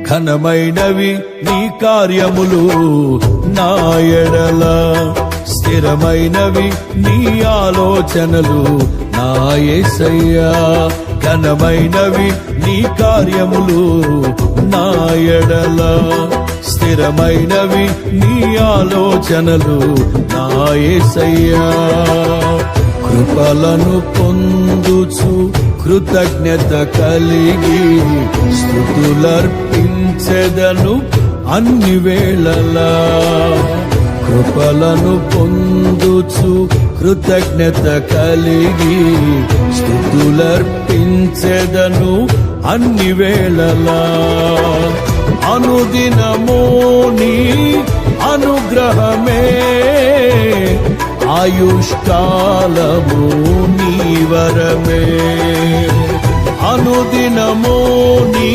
ఘనమైనవి నీ కార్యములు నా ఎడల, స్థిరమైనవి నీ ఆలోచనలు నా యేసయ్యా. ఘనమైనవి నీ కార్యములు నా ఎడల, స్థిరమైనవి నీ ఆలోచనలు నా యేసయ్యా. కృపలను పొందుచు కృతజ్ఞత కలిగి స్తుతులర్పించెదను అన్ని వేళలా. కృపలను పొందుచు కృతజ్ఞత కలిగి స్తుతులర్పించెదను అన్ని వేళలా. అనుదినము నీ అనుగ్రహమే, ఆయుష్కాలము నీ వరమే. అనుదినము నీ